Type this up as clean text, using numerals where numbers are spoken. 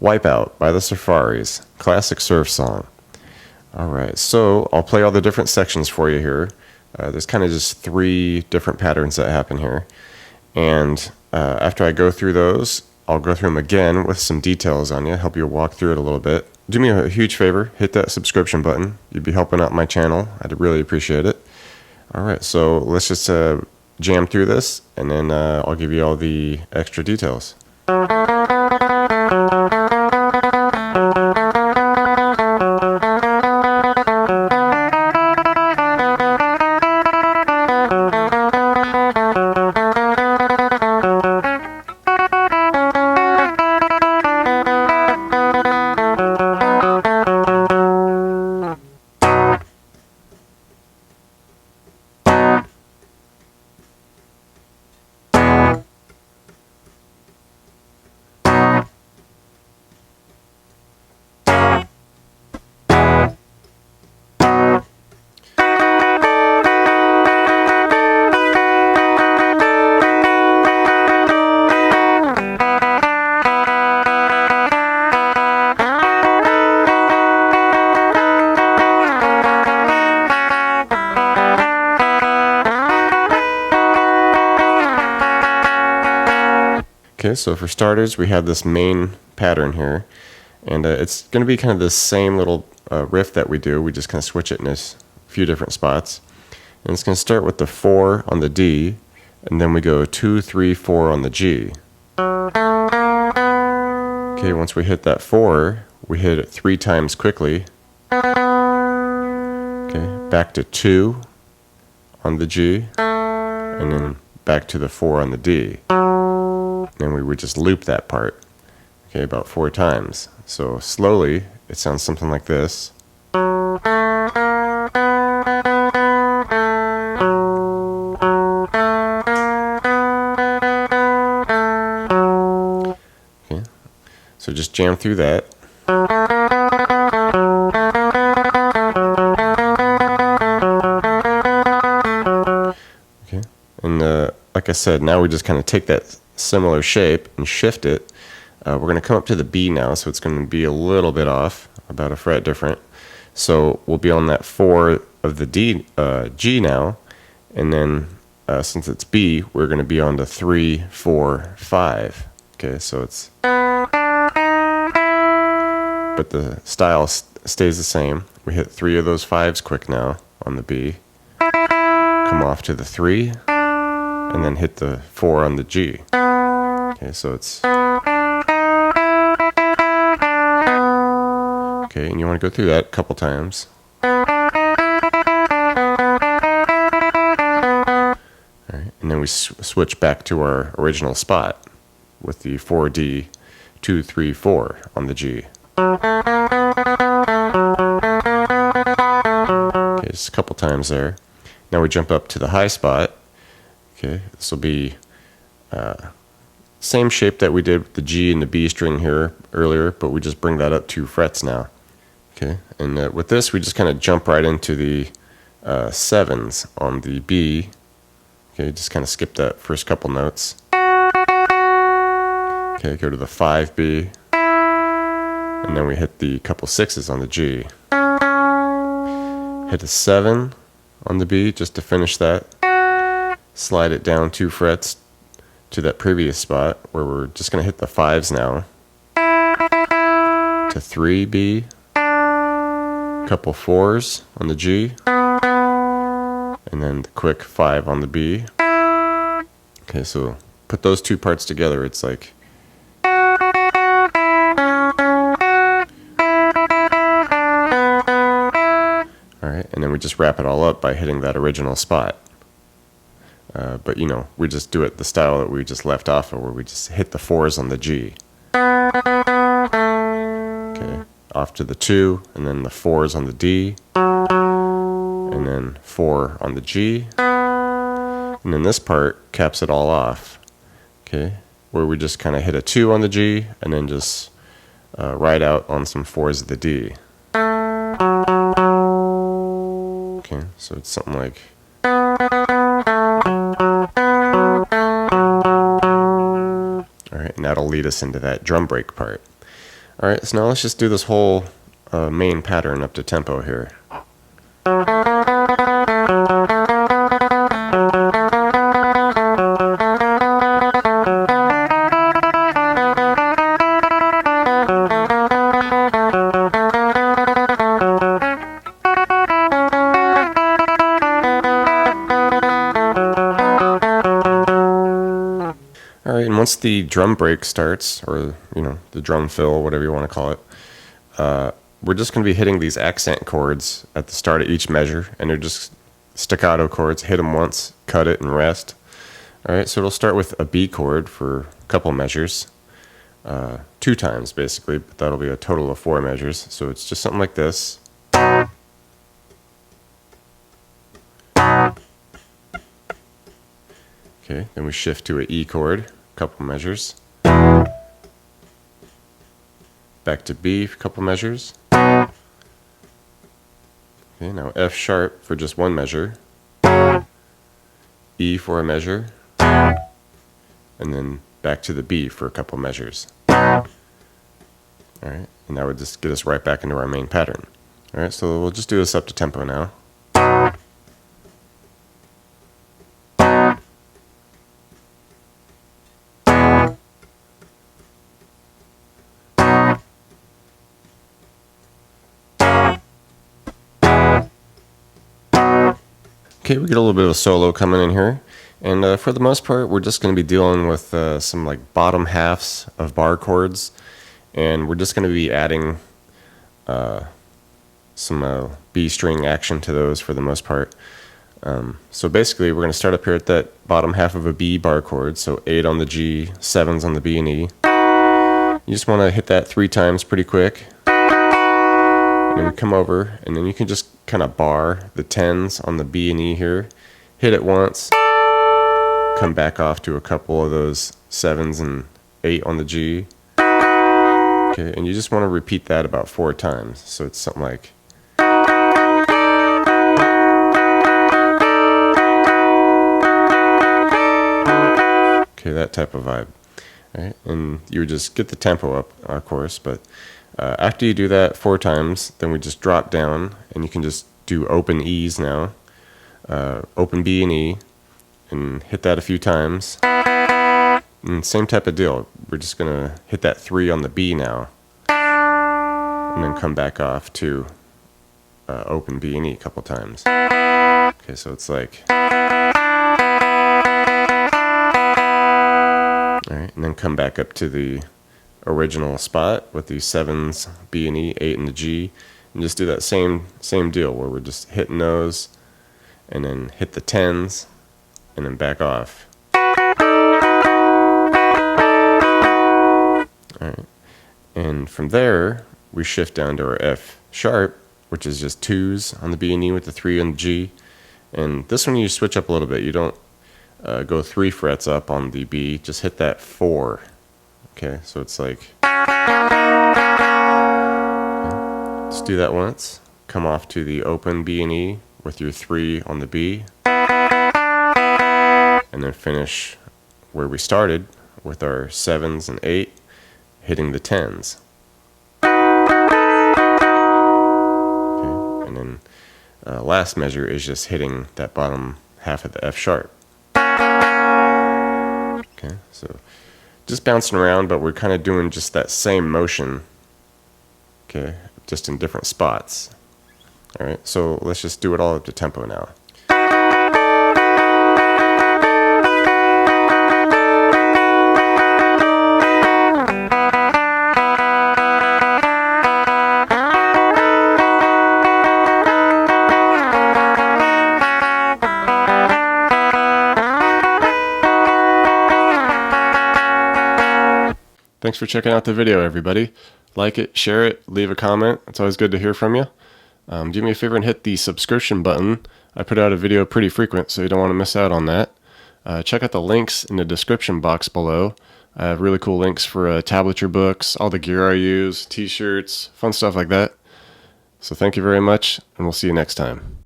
Wipeout by the Surfaris, classic surf song. Alright, so I'll play all the different sections for you here. There's kind of just 3 different patterns that happen here. And after I go through those, I'll go through them again with some details on you, help you walk through it a little bit. Do me a huge favor, hit that subscription button. You'd be helping out my channel. I'd really appreciate it. Alright, so let's just jam through this, and then I'll give you all the extra details. Okay, so for starters, we have this main pattern here, and it's going to be kind of the same little riff that we do. We just kind of switch it in a few different spots. And it's going to start with the 4 on the D, and then we go 2, 3, 4 on the G. Okay, once we hit that 4, we hit it 3 times quickly. Okay, back to 2 on the G, and then back to the 4 on the D. And we would just loop that part, okay, about 4 times. So slowly, it sounds something like this. Okay, so just jam through that. Okay, and like I said, now we just kind of take that similar shape and shift it. We're going to come up to the B now, so it's going to be a little bit off, about a fret different. So we'll be on that 4 of the G now, and then since it's B, we're going to be on the 3, 4, 5. Okay, so it's, but the style stays the same. We hit 3 of those 5s quick now on the B, come off to the 3, and then hit the 4 on the G. Okay, so it's... Okay, and you want to go through that a couple times. Alright, and then we switch back to our original spot with the 4D, 2, 3, 4 on the G. Okay, just a couple times there. Now we jump up to the high spot. Okay, this will be same shape that we did with the G and the B string here earlier, but we just bring that up 2 frets now. Okay, and with this, we just kind of jump right into the 7s on the B. Okay, just kind of skip that first couple notes. Okay, go to the 5B, and then we hit the couple 6s on the G. Hit a 7 on the B just to finish that. Slide it down 2 frets to that previous spot where we're just going to hit the 5s now. To 3B, couple 4s on the G, and then the quick 5 on the B. Okay, so put those 2 parts together, it's like... Alright, and then we just wrap it all up by hitting that original spot. But you know, we just do it the style that we just left off of, where we just hit the 4s on the G. Okay, off to the 2, and then the 4s on the D, and then 4 on the G, and then this part caps it all off. Okay, where we just kind of hit a 2 on the G, and then just ride out on some 4s of the D. Okay, so it's something like... Alright, and that'll lead us into that drum break part. Alright, so now let's just do this whole main pattern up to tempo here. Alright, and once the drum break starts, or the drum fill, whatever you want to call it, we're just going to be hitting these accent chords at the start of each measure, and they're just staccato chords. Hit them once, cut it, and rest. Alright, so it'll start with a B chord for a couple measures, 2 times basically, but that'll be a total of 4 measures. So it's just something like this. Okay, then we shift to an E chord, a couple measures. Back to B, a couple measures. Okay, now F sharp for just 1 measure. E for a measure. And then back to the B for a couple measures. Alright, and that would just get us right back into our main pattern. Alright, so we'll just do this up to tempo now. Okay, we get a little bit of a solo coming in here, and for the most part we're just going to be dealing with some like bottom halves of bar chords, and we're just going to be adding some B string action to those for the most part. So basically we're going to start up here at that bottom half of a B bar chord, so 8 on the G, 7s on the B and E. You just want to hit that 3 times pretty quick. And then we come over, and then you can just kind of bar the 10s on the B and E here. Hit it once, come back off to a couple of those 7s and 8 on the G. Okay, and you just want to repeat that about 4 times. So it's something like. Okay, that type of vibe. All right, and you would just get the tempo up, of course, but after you do that 4 times, then we just drop down, and you can just do open E's now, open B and E, and hit that a few times. And same type of deal. We're just gonna hit that 3 on the B now, and then come back off to open B and E a couple times. Okay, so it's like. Alright, and then come back up to the original spot with the 7s, B and E, 8 and the G, and just do that same deal where we're just hitting those, and then hit the 10s, and then back off. Alright, and from there we shift down to our F sharp, which is just 2s on the B and E with the 3 on the G, and this one you switch up a little bit. You don't go 3 frets up on the B, just hit that 4. Okay, so it's like. Okay. Just do that once. Come off to the open B and E with your 3 on the B, and then finish where we started with our 7s and 8, hitting the 10s. Okay, and then last measure is just hitting that bottom half of the F sharp. Okay, so just bouncing around, but we're kind of doing just that same motion, okay, just in different spots. Alright, so let's just do it all up to tempo now. Thanks for checking out the video, everybody. Like it, share it, leave a comment. It's always good to hear from you. Do me a favor and hit the subscription button. I put out a video pretty frequent, so you don't want to miss out on that. Check out the links in the description box below. I have really cool links for tablature books, all the gear I use, t-shirts, fun stuff like that. So thank you very much, and we'll see you next time.